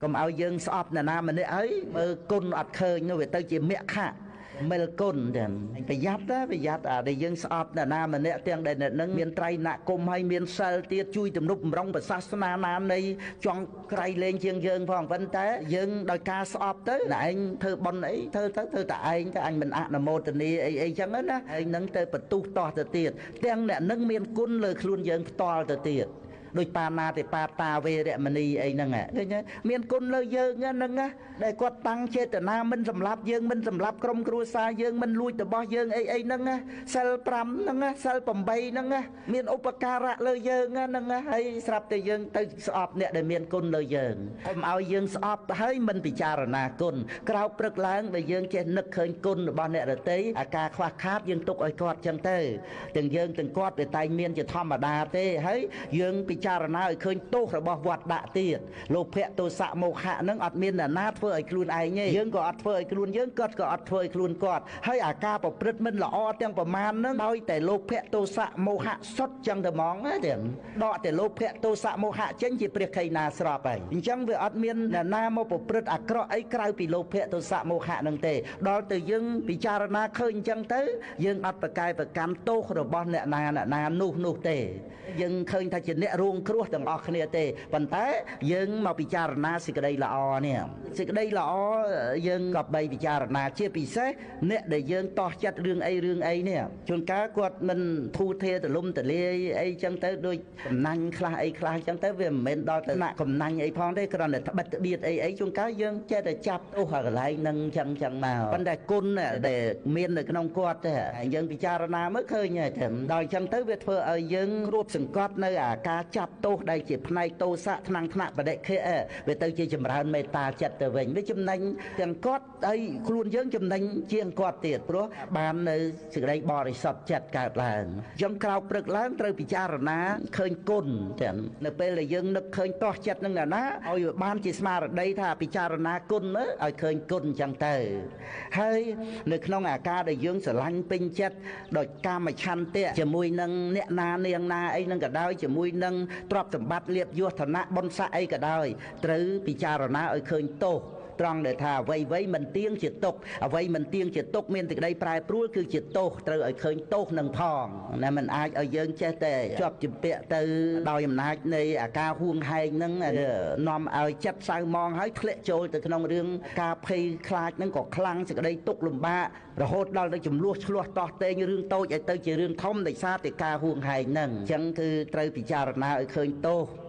កុំឲ្យយើងស្អប់ណាម្នាក់ហើយមើលគុណអត់ឃើញនោះវាទៅជាមគ្គមិលគុណទាំងប្រយ័ត្នដែលយើងស្អប់ណាម្នាក់ទាំងដែលនឹងមានត្រៃណគុំហើយមានសិលទៀតជួយទំនុកបំរុងប្រសាសនាណានៃចង់ក្រៃលែងជាងយើងផងប៉ុន្តែយើងដោយការស្អប់ទៅណែឯងធ្វើបុណ្យអីធ្វើតែឯងទៅអញមិនអនុមោទនាអីចឹងណាហើយនឹងទៅបន្ទុះតោះទៅទៀតទាំងអ្នកនឹងមានគុណលើខ្លួនយើងផ្ទាល់ទៅទៀតដូចបាណាតិបាតាវេរមណីអីហ្នឹងឃើញមានគុណលើយើងហ្នឹងណាដែលគាត់តាំងចេតនាមិនសម្លាប់យើងមិនសម្លាប់ក្រុមគ្រួសារយើងមិនលួចរបស់យើងអីហ្នឹងណាសិល5ហ្នឹងណាសិល8ហ្នឹងណាមានឧបការៈលើយើងហ្នឹងណាហើយស្រាប់តែយើងទៅស្អប់អ្នកដែលមានគុណលើយើងកុំឲ្យយើងស្អប់ហើយមិនពិចារណាគុណក្រោកព្រឹកឡើងដែលយើងចេះនឹកឃើញគុណរបស់អ្នកដទៃអាការខ្វះខាតយើងទុកឲ្យគាត់ចឹងទៅទាំងយើងទាំងគាត់វាតែងមានជាធម្មតាទេហើយយើងពិចារណាឲ្យឃើញទោសរបស់វត្តដាក់ទៀតលោភៈទោសៈមោហៈនឹងអត់មានអ្នកណាធ្វើឲ្យខ្លួនឯងទេយើងក៏អត់ធ្វើឲ្យខ្លួនយើងគាត់ក៏អត់ធ្វើឲ្យខ្លួនគាត់ហើយអាការប្រព្រឹត្តមិនល្អទាំងប្រមាណនឹងដោយតែលោភៈទោសៈមោហៈសុទ្ធចឹងទៅហ្មងណាទៀតដកតែលោភៈទោសៈមោហៈចេញជាព្រះខៃណាស្របហើយអញ្ចឹងវាអត់មានអ្នកណាមកប្រព្រឹត្តអាក្រក់អីក្រៅពីលោភៈទោសៈមោហៈនឹងទេដល់ទៅយើងពិចារណាឃើញអញ្ចឹងទៅយើងអត់ប្រកែកប្រកាន់ទោសរបស់អ្នកណានោះទេយើងឃើញថាជាអ្នករួងគ្រោះទាំងអស់គ្នាទេប៉ុន្តែយើងមកពិចារណាសេចក្តីល្អនេះសេចក្តីល្អយើងក៏បីពិចារណាជាពិសេសអ្នកដែលយើងតោះចិត្តរឿងអីនេះជួនកាលគាត់មិនធូរធារទលំទលាយអីចឹងទៅដូចកំណាញ់ខ្លះអីខ្លះចឹងទៅវាមិនមែនដល់ទៅណាកំណាញ់អីផងទេគ្រាន់តែត្បិតត្បៀតអីជួនកាលយើងចេះតែចាប់ទោសកន្លែងនឹងចឹងមកប៉ុន្តែគុណដែលមាននៅក្នុងគាត់ទេយើងពិចារណាមើលឃើញតែដល់ចឹងទៅវាធ្វើឲ្យយើងរួបសង្កត់នៅអាការចាប់ទោសដែលជាផ្នែកទោសៈថ្នាក់បដិខេវាទៅជាចម្រើនមេត្តាចិត្តទៅវិញវាចំណេញទាំងគាត់ហើយខ្លួនយើងចំណេញជាងគាត់ទៀតព្រោះបាននៅសេចក្តីបរិសុទ្ធចិត្តកើតឡើងអញ្ចឹងក្រោកព្រឹកឡើងត្រូវពិចារណាឃើញគុណទាំងនៅពេលដែលយើងនឹកឃើញតោះចិត្តនឹងណាឲ្យបានជាស្មារតីថាពិចារណាគុណមើលឲ្យឃើញគុណអញ្ចឹងទៅហើយនៅក្នុងអាការដែលយើងស្រឡាញ់ពេញចិត្តដោយកាមឆន្ទៈជាមួយនឹងអ្នកណានាងណាអីនឹងក៏ដោយជាមួយនឹងទ្រព្យសម្បត្តិលៀបយសឋានៈបុណ្យស័ក្តិអីក៏ដោយត្រូវពិចារណាឲ្យឃើញទោសត្រង់ដែលថាអ្វីមិនទៀងជាទុក្ខអ្វីមិនទៀងជាទុក្ខមានសេចក្តីប្រែប្រួលគឺជាទោសត្រូវឲ្យឃើញទោសនឹងផងណាមិនអាចឲ្យយើងចេះតែជាប់ជំពាក់ទៅដោយអំណាចនៃអាការហួងហែងហ្នឹងនាំឲ្យចិត្តសៅមងហើយធ្លាក់ចូលទៅក្នុងរឿងការភ័យខ្លាចហ្នឹងក៏ខ្លាំងសេចក្តីទុក្ខលំបាករហូតដល់ទៅចំនួនឆ្លោះតោះតេងរឿងតូចឲ្យទៅជារឿងធំដោយសារតែការហួងហែងហ្នឹងអញ្ចឹងគឺត្រូវពិចារណាឲ្យឃើញទោស